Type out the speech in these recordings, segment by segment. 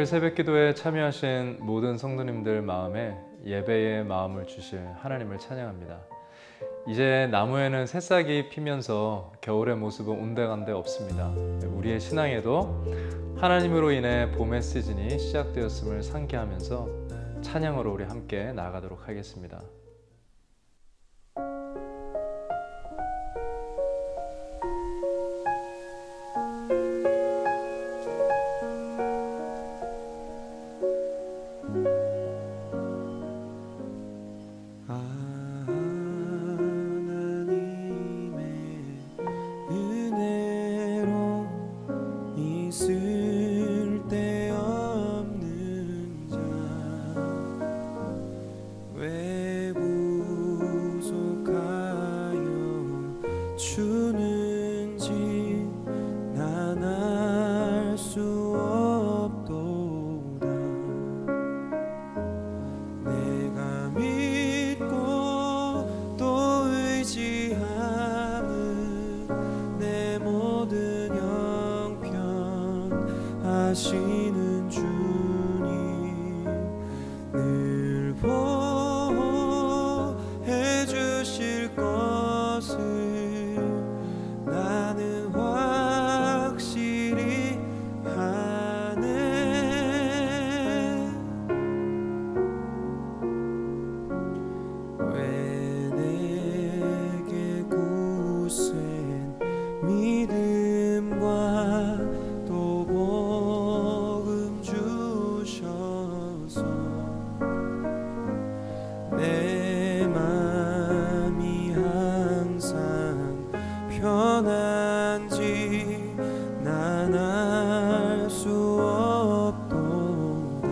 오늘 새벽기도에 참여하신 모든 성도님들 마음에 예배의 마음을 주실 하나님을 찬양합니다. 이제 나무에는 새싹이 피면서 겨울의 모습은 온데간데 없습니다. 우리의 신앙에도 하나님으로 인해 봄의 시즌이 시작되었음을 상기하면서 찬양으로 우리 함께 나아가도록 하겠습니다. 하시는 주님 늘 보호해 주실 것을 나는 확실히 아네. 왜 내게 굳센 믿음과 내 맘이 항상 편한지 난 알 수 없도다.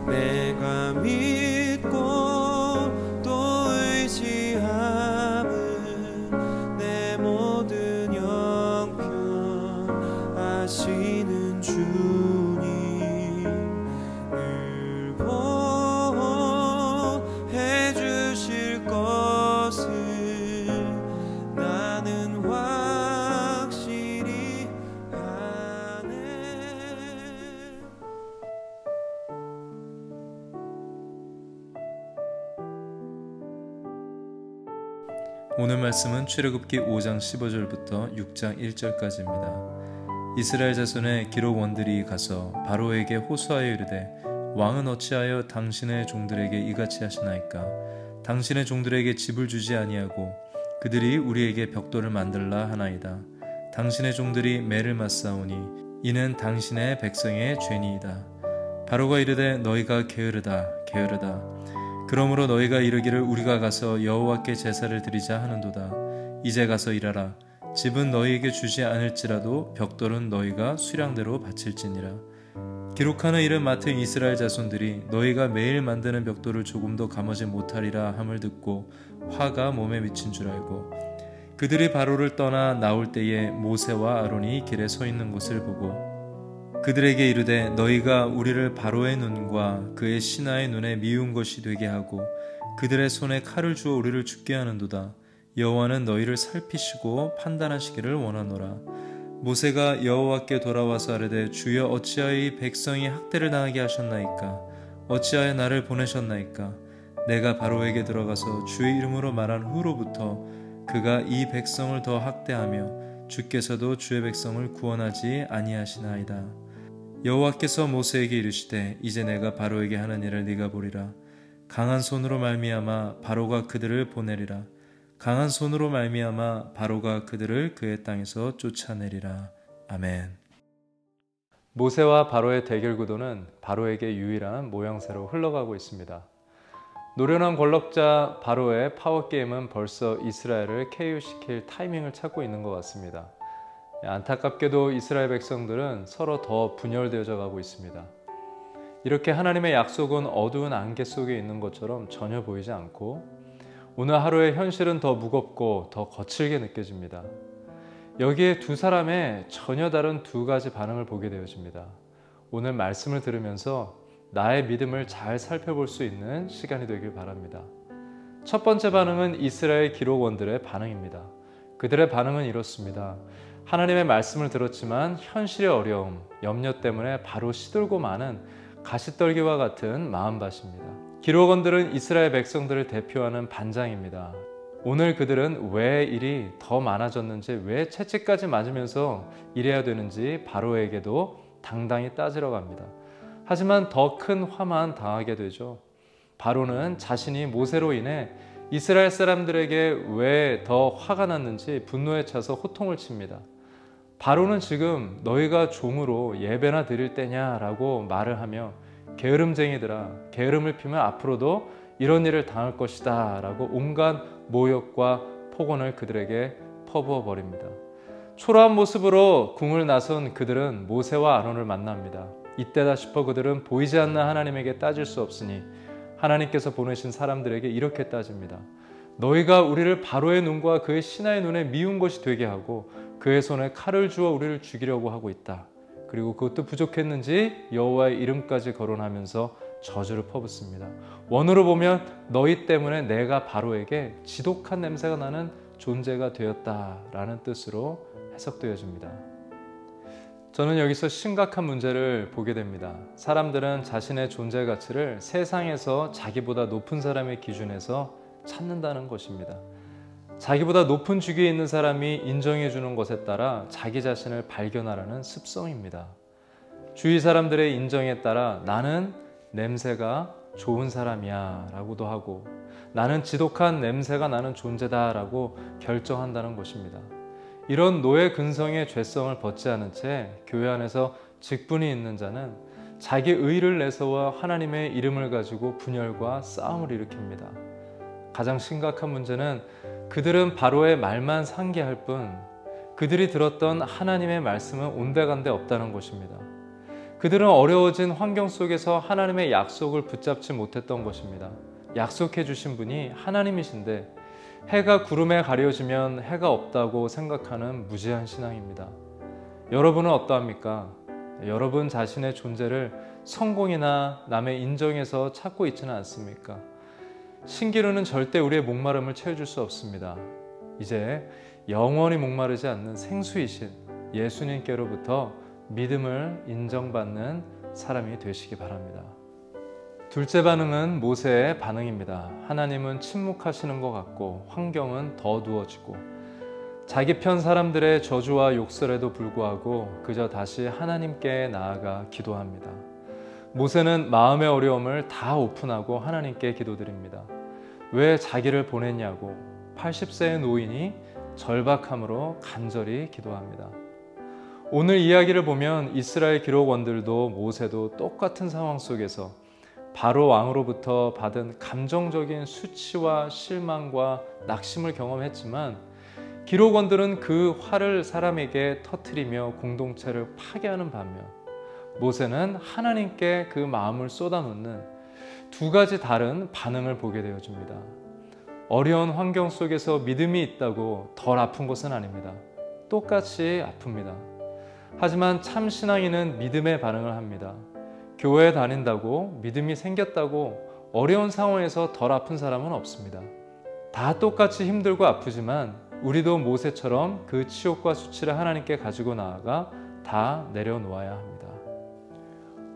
내가 믿고 또 의지함은 내 모든 형편 아시는 주님 오늘 말씀은 출애굽기 5장 15절부터 6장 1절까지입니다. 이스라엘 자손의 기록원들이 가서 바로에게 호소하여 이르되 왕은 어찌하여 당신의 종들에게 이같이 하시나이까? 당신의 종들에게 집을 주지 아니하고 그들이 우리에게 벽돌을 만들라 하나이다. 당신의 종들이 매를 맞사오니 이는 당신의 백성의 죄니이다. 바로가 이르되 너희가 게으르다 게으르다. 그러므로 너희가 이르기를 우리가 가서 여호와께 제사를 드리자 하는도다. 이제 가서 일하라. 집은 너희에게 주지 않을지라도 벽돌은 너희가 수량대로 바칠지니라. 기록하는 일을 맡은 이스라엘 자손들이 너희가 매일 만드는 벽돌을 조금도 감하지 못하리라 함을 듣고 화가 몸에 미친 줄 알고 그들이 바로를 떠나 나올 때에 모세와 아론이 길에 서 있는 것을 보고 그들에게 이르되 너희가 우리를 바로의 눈과 그의 신하의 눈에 미운 것이 되게 하고 그들의 손에 칼을 주어 우리를 죽게 하는도다. 여호와는 너희를 살피시고 판단하시기를 원하노라. 모세가 여호와께 돌아와서 아뢰되 주여 어찌하여 이 백성이 학대를 당하게 하셨나이까? 어찌하여 나를 보내셨나이까? 내가 바로에게 들어가서 주의 이름으로 말한 후로부터 그가 이 백성을 더 학대하며 주께서도 주의 백성을 구원하지 아니하시나이다. 여호와께서 모세에게 이르시되 이제 내가 바로에게 하는 일을 네가 보리라. 강한 손으로 말미암아 바로가 그들을 보내리라. 강한 손으로 말미암아 바로가 그들을 그의 땅에서 쫓아내리라. 아멘. 모세와 바로의 대결 구도는 바로에게 유일한 모양새로 흘러가고 있습니다. 노련한 권력자 바로의 파워게임은 벌써 이스라엘을 KO시킬 타이밍을 찾고 있는 것 같습니다. 안타깝게도 이스라엘 백성들은 서로 더 분열되어져 가고 있습니다. 이렇게 하나님의 약속은 어두운 안개 속에 있는 것처럼 전혀 보이지 않고 오늘 하루의 현실은 더 무겁고 더 거칠게 느껴집니다. 여기에 두 사람의 전혀 다른 두 가지 반응을 보게 되어집니다. 오늘 말씀을 들으면서 나의 믿음을 잘 살펴볼 수 있는 시간이 되길 바랍니다. 첫 번째 반응은 이스라엘 기록원들의 반응입니다. 그들의 반응은 이렇습니다. 하나님의 말씀을 들었지만 현실의 어려움, 염려 때문에 바로 시들고 마는 가시떨기와 같은 마음밭입니다. 기록원들은 이스라엘 백성들을 대표하는 반장입니다. 오늘 그들은 왜 일이 더 많아졌는지, 왜 채찍까지 맞으면서 일해야 되는지 바로에게도 당당히 따지러 갑니다. 하지만 더 큰 화만 당하게 되죠. 바로는 자신이 모세로 인해 이스라엘 사람들에게 왜 더 화가 났는지 분노에 차서 호통을 칩니다. 바로는 지금 너희가 종으로 예배나 드릴 때냐라고 말을 하며 게으름쟁이들아, 게으름을 피면 앞으로도 이런 일을 당할 것이다 라고 온갖 모욕과 폭언을 그들에게 퍼부어 버립니다. 초라한 모습으로 궁을 나선 그들은 모세와 아론을 만납니다. 이때다 싶어 그들은 보이지 않는 하나님에게 따질 수 없으니 하나님께서 보내신 사람들에게 이렇게 따집니다. 너희가 우리를 바로의 눈과 그의 신하의 눈에 미운 것이 되게 하고 그의 손에 칼을 주어 우리를 죽이려고 하고 있다. 그리고 그것도 부족했는지 여호와의 이름까지 거론하면서 저주를 퍼붓습니다. 원어로 보면 너희 때문에 내가 바로에게 지독한 냄새가 나는 존재가 되었다라는 뜻으로 해석되어집니다. 저는 여기서 심각한 문제를 보게 됩니다. 사람들은 자신의 존재 가치를 세상에서 자기보다 높은 사람의 기준에서 찾는다는 것입니다. 자기보다 높은 직위에 있는 사람이 인정해 주는 것에 따라 자기 자신을 발견하라는 습성입니다. 주위 사람들의 인정에 따라 나는 냄새가 좋은 사람이야 라고도 하고 나는 지독한 냄새가 나는 존재다 라고 결정한다는 것입니다. 이런 노예 근성의 죄성을 벗지 않은 채 교회 안에서 직분이 있는 자는 자기 의를 내세워 하나님의 이름을 가지고 분열과 싸움을 일으킵니다. 가장 심각한 문제는 그들은 바로의 말만 상기할 뿐 그들이 들었던 하나님의 말씀은 온데간데 없다는 것입니다. 그들은 어려워진 환경 속에서 하나님의 약속을 붙잡지 못했던 것입니다. 약속해 주신 분이 하나님이신데 해가 구름에 가려지면 해가 없다고 생각하는 무지한 신앙입니다. 여러분은 어떠합니까? 여러분 자신의 존재를 성공이나 남의 인정에서 찾고 있지는 않습니까? 신기루는 절대 우리의 목마름을 채워줄 수 없습니다. 이제 영원히 목마르지 않는 생수이신 예수님께로부터 믿음을 인정받는 사람이 되시기 바랍니다. 둘째 반응은 모세의 반응입니다. 하나님은 침묵하시는 것 같고 환경은 더 어두워지고 자기 편 사람들의 저주와 욕설에도 불구하고 그저 다시 하나님께 나아가 기도합니다. 모세는 마음의 어려움을 다 오픈하고 하나님께 기도드립니다. 왜 자기를 보냈냐고 80세의 노인이 절박함으로 간절히 기도합니다. 오늘 이야기를 보면 이스라엘 기록원들도 모세도 똑같은 상황 속에서 바로 왕으로부터 받은 감정적인 수치와 실망과 낙심을 경험했지만 기록원들은 그 화를 사람에게 터뜨리며 공동체를 파괴하는 반면 모세는 하나님께 그 마음을 쏟아놓는 두 가지 다른 반응을 보게 되어집니다. 어려운 환경 속에서 믿음이 있다고 덜 아픈 것은 아닙니다. 똑같이 아픕니다. 하지만 참 신앙인은 믿음의 반응을 합니다. 교회에 다닌다고 믿음이 생겼다고 어려운 상황에서 덜 아픈 사람은 없습니다. 다 똑같이 힘들고 아프지만 우리도 모세처럼 그 치욕과 수치를 하나님께 가지고 나아가 다 내려놓아야 합니다.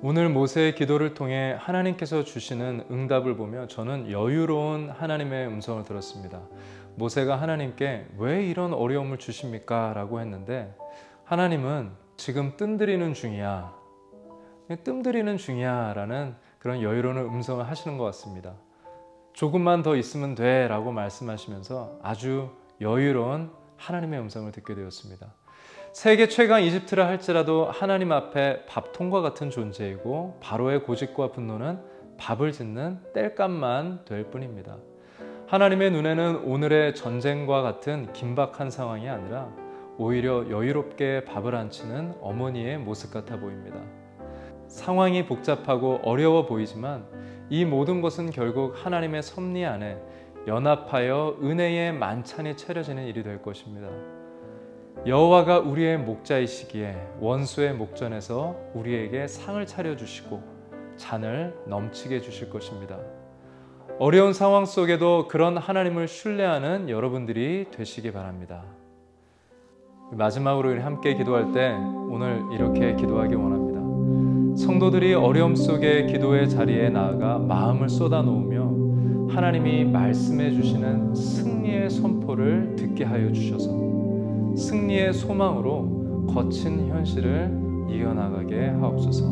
오늘 모세의 기도를 통해 하나님께서 주시는 응답을 보며 저는 여유로운 하나님의 음성을 들었습니다. 모세가 하나님께 왜 이런 어려움을 주십니까? 라고 했는데 하나님은 지금 뜸들이는 중이야. 뜸들이는 중이야 라는 그런 여유로운 음성을 하시는 것 같습니다. 조금만 더 있으면 돼 라고 말씀하시면서 아주 여유로운 하나님의 음성을 듣게 되었습니다. 세계 최강 이집트라 할지라도 하나님 앞에 밥통과 같은 존재이고 바로의 고집과 분노는 밥을 짓는 땔감만 될 뿐입니다. 하나님의 눈에는 오늘의 전쟁과 같은 긴박한 상황이 아니라 오히려 여유롭게 밥을 안치는 어머니의 모습 같아 보입니다. 상황이 복잡하고 어려워 보이지만 이 모든 것은 결국 하나님의 섭리 안에 연합하여 은혜의 만찬이 차려지는 일이 될 것입니다. 여호와가 우리의 목자이시기에 원수의 목전에서 우리에게 상을 차려주시고 잔을 넘치게 주실 것입니다. 어려운 상황 속에도 그런 하나님을 신뢰하는 여러분들이 되시기 바랍니다. 마지막으로 우리 함께 기도할 때 오늘 이렇게 기도하기 원합니다. 성도들이 어려움 속에 기도의 자리에 나아가 마음을 쏟아놓으며 하나님이 말씀해 주시는 승리의 선포를 듣게 하여 주셔서 승리의 소망으로 거친 현실을 이겨나가게 하옵소서.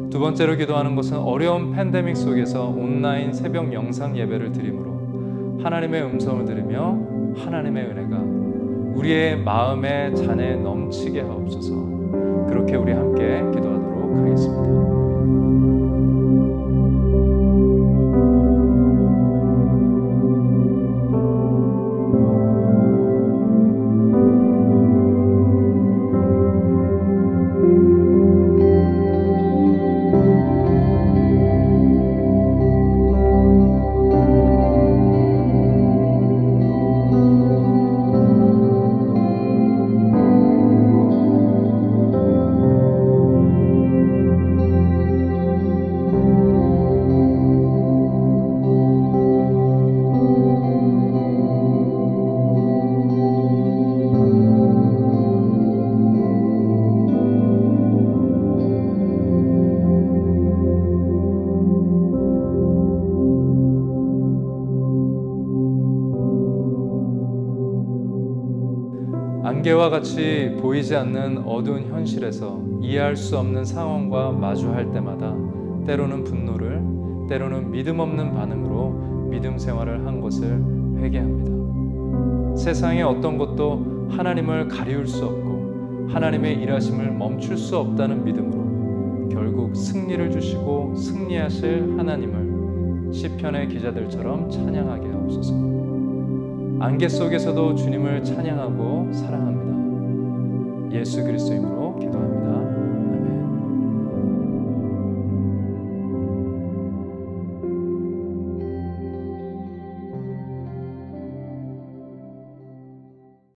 두 번째로 기도하는 것은 어려운 팬데믹 속에서 온라인 새벽 영상 예배를 드림으로 하나님의 음성을 들으며 하나님의 은혜가 우리의 마음의 잔에 넘치게 하옵소서. 그렇게 우리 함께 기도하도록 하겠습니다. 안개와 같이 보이지 않는 어두운 현실에서 이해할 수 없는 상황과 마주할 때마다 때로는 분노를, 때로는 믿음 없는 반응으로 믿음 생활을 한 것을 회개합니다. 세상의 어떤 것도 하나님을 가리울 수 없고 하나님의 일하심을 멈출 수 없다는 믿음으로 결국 승리를 주시고 승리하실 하나님을 시편의 기자들처럼 찬양하게 하옵소서. 안개 속에서도 주님을 찬양하고 사랑합니다. 예수 그리스도 이름으로